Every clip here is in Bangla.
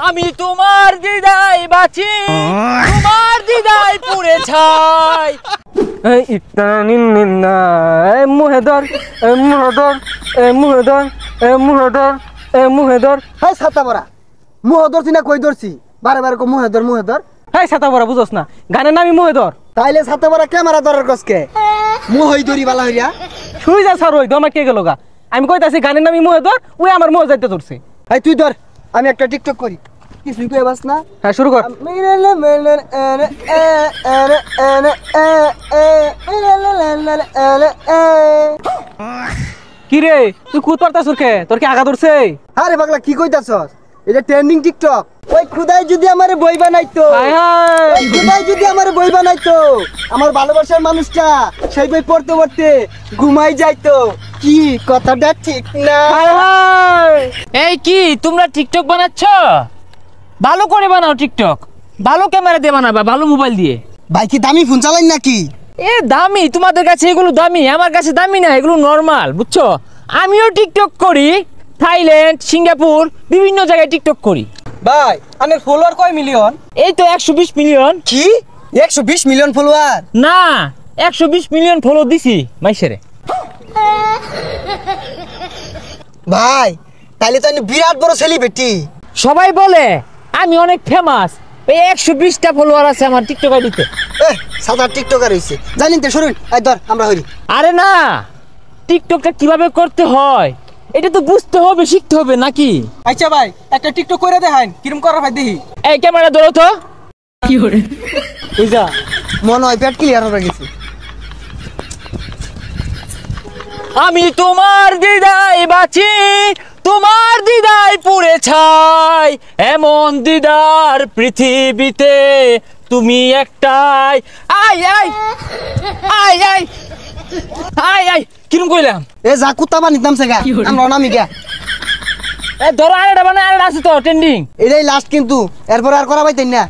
আমি তোমার দিদাই বাঁচি, তোমার দিদাই পুড়ে ছাই। মুহেদর মুহেদর মুহেদর মুহেদর মুহেদর। হাই ছাতা পরা মুহ ধরছি না কই ধরছি? বারে বারে মুহেদর মুহেদর। হাই ছাতা পরা বুঝোস না, গানের নামই মুহেদর। তাইলে ছাতা পরা ক্যামেরা ধরার কসকে মুহই ধরি বালা হইয়া শুই যা স্যার, ওই দমা কে গেল গা। আমি কইতাছি গানের নামই মুহেদর, ওই আমার মুহ যাইতে ধরছে। হাই তুই ধর, আমি একটা টিকটক করি। কিছুই কই বাস না। হ্যাঁ শুরু কর। কি রে তুই কুত পারতাছ কে? তোর কি আগা ধরছে? আরে পাগলা কি কইতাছস? এটা ট্রেন্ডিং টিকটক। ওই খুদাই যদি আমারে বই বানাইতো, হায় হায় খুদাই যদি আমারে বই বানাইতো, আমার ভালোবাসার মানুষটা সেই বই পড়তে পড়তে ঘুমাই যাইতো। কি কথাটা ঠিক না? হায় হায়। এই কি তোমরা টিকটক বানাচ্ছ? ভালো করে বানাও টিকটক, ভালো ক্যামেরা দিয়ে বানাবা, ভালো মোবাইল দিয়ে। ভাই কি দামি ফোন চালাইন নাকি? এ দামি, তোমাদের কাছে এগুলো দামি, আমার কাছে দামি না, এগুলো নরমাল, বুঝছো? আমিও টিকটক করি, থাইল্যান্ড, সিঙ্গাপুর, বিভিন্ন জায়গায় টিকটক করি। ভাই আনের ফলোয়ার কয় মিলিয়ন? এই তো 120 মিলিয়ন। কি 120 মিলিয়ন ফলোয়ার? না 120 মিলিয়ন ফলো দিছি মাইসেরে। ভাই তাইলে তো আমি বিরাট বড় সেলিব্রিটি। সবাই বলে আমি অনেক ফেমাস, এই 120টা ফলোয়ার আছে আমার টিকটক আইডিতে। সাদা টিকটকার হইছে জানেন তো। শুনুন এই ধর আমরা হইরি। আরে না, টিকটকটা কিভাবে করতে হয় এটা তো বুঝতে হবে, শিখতে হবে নাকি? আচ্ছা ভাই একটা টিকটক করে দেখান, কিরম করা ভাই দেখি। এই ক্যামেরা ধরো তো। কি করে বুঝা মনে হয় পেট ক্লিয়ার হয়ে গেছে। আমি তোমার দিদাই বাঁচি, তোমার দিদাই পুড়ে ছাই, এমন দিদার পৃথিবীতে তুমি একটাই। I I I I I I কিরম কইলাম? এ যা কুত্তা বানিত নামছে গা, আমরা নামি গা। এ ধরো আরেকটা মানে আরেকটা আছে তো ট্রেন্ডিং। এটাই লাস্ট কিন্তু, এরপর আর করা পাইতেন না।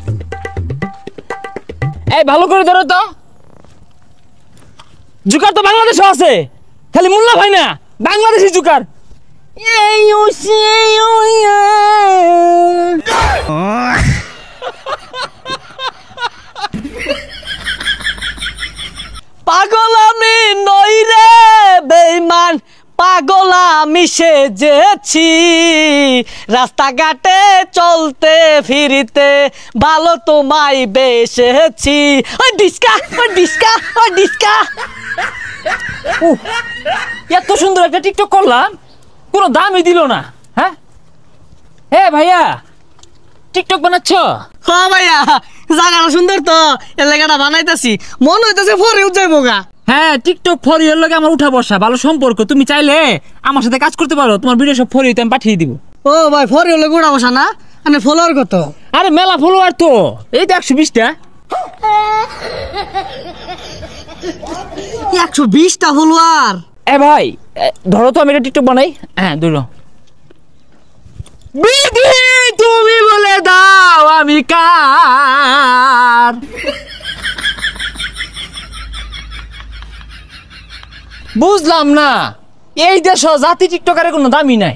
এই ভালো করে ধরো তো। জুকার তো বাংলাদেশও আছে, খালি মোল্লা ভাই না, বাংলাদেশি জুকার। পাগল আমি নই রে বেঈমান, পাগল আমি সেজেছি, রাস্তাঘাটে চলতে ফিরিতে ভালো তোমায় বেসেছি। ওই ডিস্কা ওই ডিস্কা ওই ডিস্কা। এত সুন্দর একটা টিকটক করলাম, কোনো দামই দিল না। হ্যাঁ হে ভাইয়া টিকটক বানাচ্ছ? হ্যাঁ ভাইয়া জায়গাটা সুন্দর তো, এই জায়গাটা বানাইতাছি, মনে হইতাছে পরে যাইবো গা। হ্যাঁ টিকটক ফর ইউর লগে আমার উঠা বসা ভালো সম্পর্ক, তুমি চাইলে আমার সাথে কাজ করতে পারো, তোমার ভিডিও সব ফর ইউতে আমি পাঠিয়ে দিব। ও ভাই ফরি হলে গোড়া বসা না, মানে ফলোয়ার কত? আরে মেলা ফলোয়ার তো, এই তো 120টা। 120টা ফলোয়ার? এ ভাই ধরো তো, আমি একটা টিকটক বানাই। হ্যাঁ ধরো। বিধি তুমি বলে দাও আমি কার, বুঝলাম না এই দেশ জাতি টিকটকারের কোনো দামই নাই।